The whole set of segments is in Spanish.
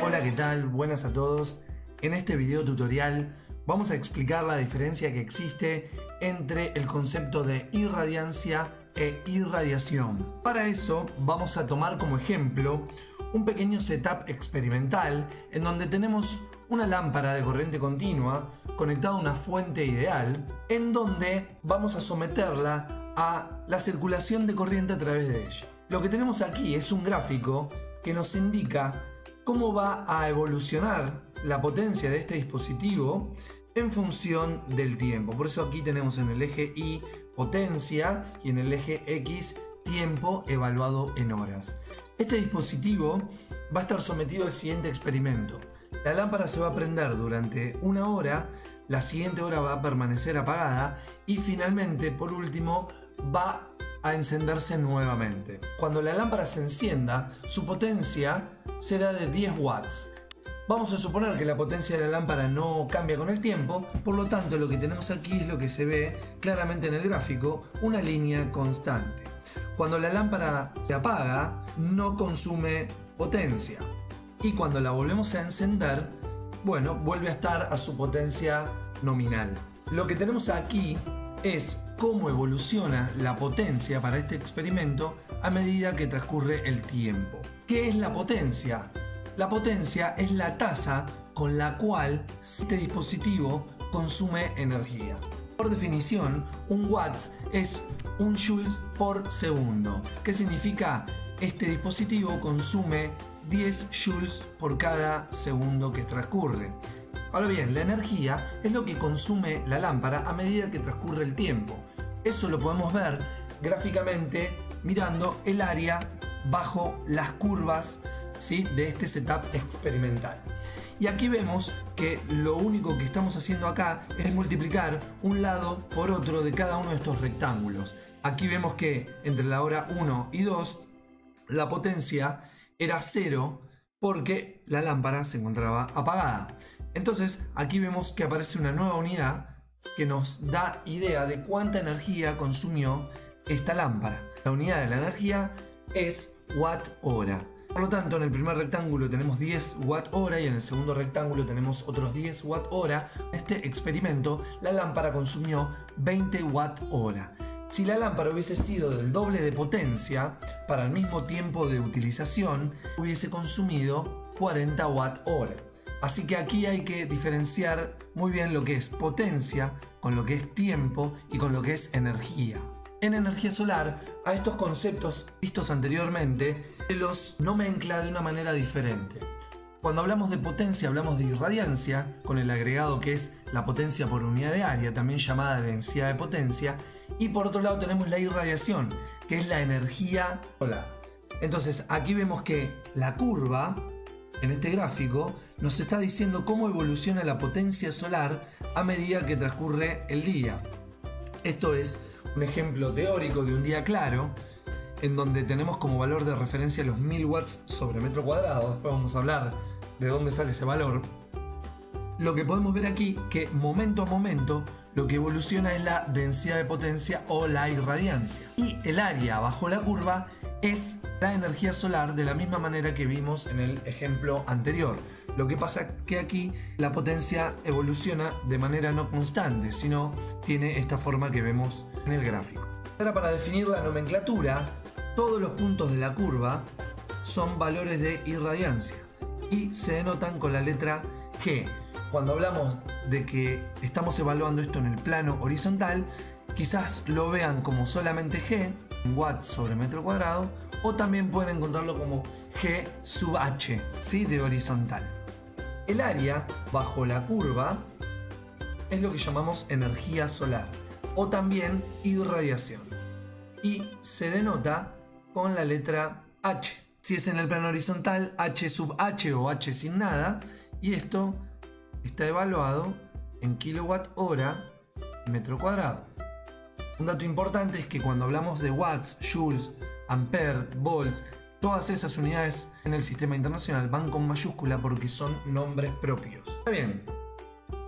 Hola, ¿qué tal? Buenas a todos. En este video tutorial vamos a explicar la diferencia que existe entre el concepto de irradiancia e irradiación. Para eso vamos a tomar como ejemplo un pequeño setup experimental en donde tenemos una lámpara de corriente continua conectada a una fuente ideal, en donde vamos a someterla a la circulación de corriente a través de ella. Lo que tenemos aquí es un gráfico que nos indica cómo va a evolucionar la potencia de este dispositivo en función del tiempo. Por eso aquí tenemos en el eje Y potencia y en el eje X tiempo evaluado en horas. Este dispositivo va a estar sometido al siguiente experimento. La lámpara se va a prender durante una hora, la siguiente hora va a permanecer apagada y finalmente, por último, va a encenderse nuevamente. Cuando la lámpara se encienda, su potencia será de 10 watts. Vamos a suponer que la potencia de la lámpara no cambia con el tiempo, por lo tanto lo que tenemos aquí es lo que se ve claramente en el gráfico, una línea constante. Cuando la lámpara se apaga, no consume potencia. Y cuando la volvemos a encender, bueno, vuelve a estar a su potencia nominal. Lo que tenemos aquí es cómo evoluciona la potencia para este experimento a medida que transcurre el tiempo. ¿Qué es la potencia? La potencia es la tasa con la cual este dispositivo consume energía. Por definición, un watts es un joules por segundo. ¿Qué significa? Este dispositivo consume 10 joules por cada segundo que transcurre. Ahora bien, la energía es lo que consume la lámpara a medida que transcurre el tiempo. Eso lo podemos ver gráficamente mirando el área bajo las curvas, ¿sí?, de este setup experimental. Y aquí vemos que lo único que estamos haciendo acá es multiplicar un lado por otro de cada uno de estos rectángulos. Aquí vemos que entre la hora 1 y 2 la potencia era 0 porque la lámpara se encontraba apagada. Entonces aquí vemos que aparece una nueva unidad que nos da idea de cuánta energía consumió esta lámpara. La unidad de la energía es watt hora. Por lo tanto, en el primer rectángulo tenemos 10 watt hora y en el segundo rectángulo tenemos otros 10 watt hora. En este experimento, la lámpara consumió 20 watt hora. Si la lámpara hubiese sido del doble de potencia, para el mismo tiempo de utilización, hubiese consumido 40 watt hora. Así que aquí hay que diferenciar muy bien lo que es potencia con lo que es tiempo y con lo que es energía. En energía solar, a estos conceptos vistos anteriormente se los nomencla de una manera diferente. Cuando hablamos de potencia hablamos de irradiancia, con el agregado que es la potencia por unidad de área, también llamada densidad de potencia, y por otro lado tenemos la irradiación, que es la energía solar. Entonces aquí vemos que la curva en este gráfico nos está diciendo cómo evoluciona la potencia solar a medida que transcurre el día. Esto es un ejemplo teórico de un día claro, en donde tenemos como valor de referencia los 1000 watts sobre metro cuadrado. Después vamos a hablar de dónde sale ese valor. Lo que podemos ver aquí, que momento a momento lo que evoluciona es la densidad de potencia o la irradiancia. Y el área bajo la curva es la energía solar, de la misma manera que vimos en el ejemplo anterior. Lo que pasa que aquí la potencia evoluciona de manera no constante, sino tiene esta forma que vemos en el gráfico. Ahora, para definir la nomenclatura, todos los puntos de la curva son valores de irradiancia y se denotan con la letra G. Cuando hablamos de que estamos evaluando esto en el plano horizontal, quizás lo vean como solamente G, watts sobre metro cuadrado, o también pueden encontrarlo como G sub H, ¿sí?, de horizontal. El área bajo la curva es lo que llamamos energía solar o también irradiación y se denota con la letra H. Si es en el plano horizontal, H sub H o H sin nada, y esto está evaluado en kilowatt hora metro cuadrado. Un dato importante es que cuando hablamos de watts, joules, ampere, volts, todas esas unidades en el sistema internacional van con mayúscula porque son nombres propios. Está bien,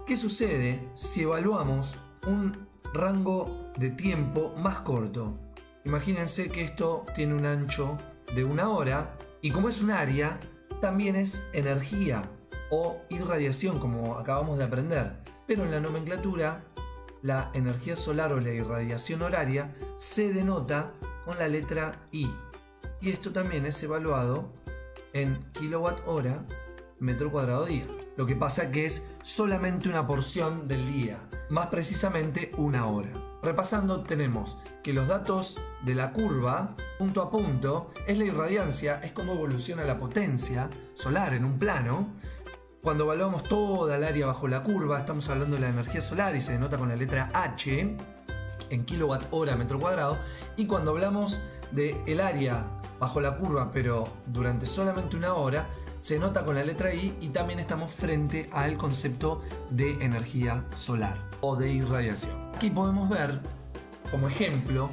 ¿qué sucede si evaluamos un rango de tiempo más corto? Imagínense que esto tiene un ancho de 1 hora y como es un área, también es energía o irradiación, como acabamos de aprender. Pero en la nomenclatura, la energía solar o la irradiación horaria se denota con la letra I. Y esto también es evaluado en kilowatt-hora metro cuadrado día. Lo que pasa que es solamente una porción del día, más precisamente 1 hora. Repasando, tenemos que los datos de la curva, punto a punto, es la irradiancia, es cómo evoluciona la potencia solar en un plano. Cuando evaluamos toda el área bajo la curva, estamos hablando de la energía solar y se denota con la letra H en kilowatt-hora metro cuadrado. Y cuando hablamos del área bajo la curva, pero durante solamente 1 hora, se nota con la letra I y también estamos frente al concepto de energía solar o de irradiación. Aquí podemos ver, como ejemplo,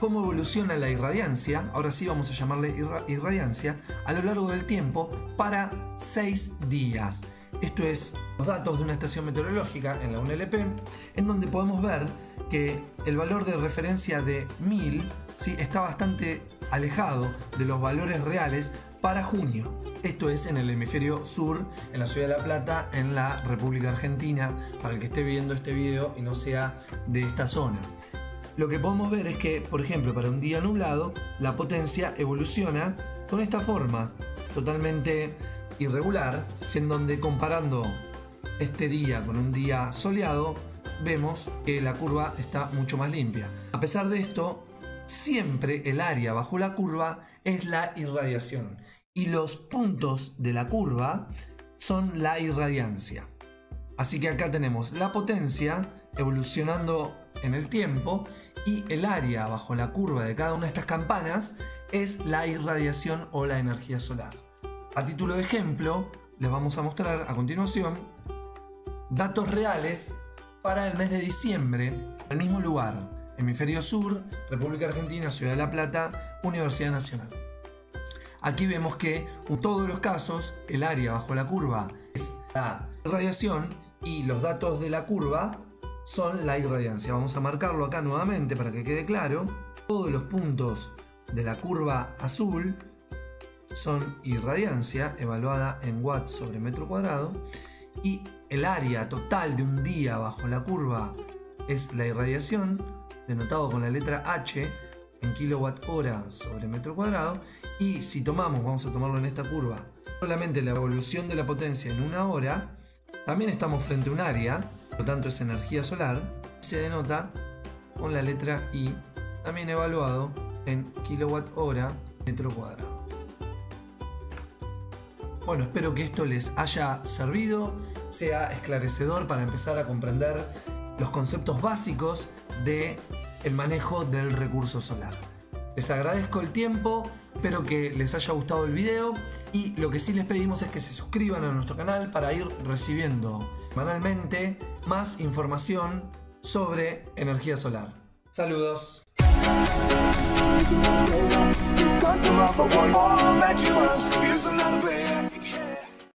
cómo evoluciona la irradiancia, ahora sí vamos a llamarle irradiancia, a lo largo del tiempo para 6 días. Esto es los datos de una estación meteorológica en la UNLP, en donde podemos ver que el valor de referencia de 1000 ¿sí? está bastante alejado de los valores reales para junio. Esto es en el hemisferio sur, en la ciudad de La Plata, en la República Argentina, para el que esté viendo este video y no sea de esta zona. Lo que podemos ver es que, por ejemplo, para un día nublado, la potencia evoluciona con esta forma, totalmente irregular, en donde comparando este día con un día soleado, vemos que la curva está mucho más limpia. A pesar de esto, siempre el área bajo la curva es la irradiación y los puntos de la curva son la irradiancia. Así que acá tenemos la potencia evolucionando en el tiempo y el área bajo la curva de cada una de estas campanas es la irradiación o la energía solar. A título de ejemplo, les vamos a mostrar a continuación datos reales para el mes de diciembre, en el mismo lugar, hemisferio sur, República Argentina, Ciudad de La Plata, Universidad Nacional. Aquí vemos que en todos los casos el área bajo la curva es la irradiación y los datos de la curva son la irradiancia. Vamos a marcarlo acá nuevamente para que quede claro. Todos los puntos de la curva azul son irradiancia evaluada en watts sobre metro cuadrado y el área total de un día bajo la curva es la irradiación, denotado con la letra H en kilowatt-hora sobre metro cuadrado. Y si tomamos, vamos a tomarlo en esta curva, solamente la evolución de la potencia en 1 hora, también estamos frente a un área, por lo tanto es energía solar, se denota con la letra I, también evaluado en kilowatt-hora metro cuadrado. Bueno, espero que esto les haya servido, sea esclarecedor para empezar a comprender los conceptos básicos del manejo del recurso solar. Les agradezco el tiempo, espero que les haya gustado el video y lo que sí les pedimos es que se suscriban a nuestro canal para ir recibiendo semanalmente más información sobre energía solar. Saludos. Got to run for one more that you must. Here's another player.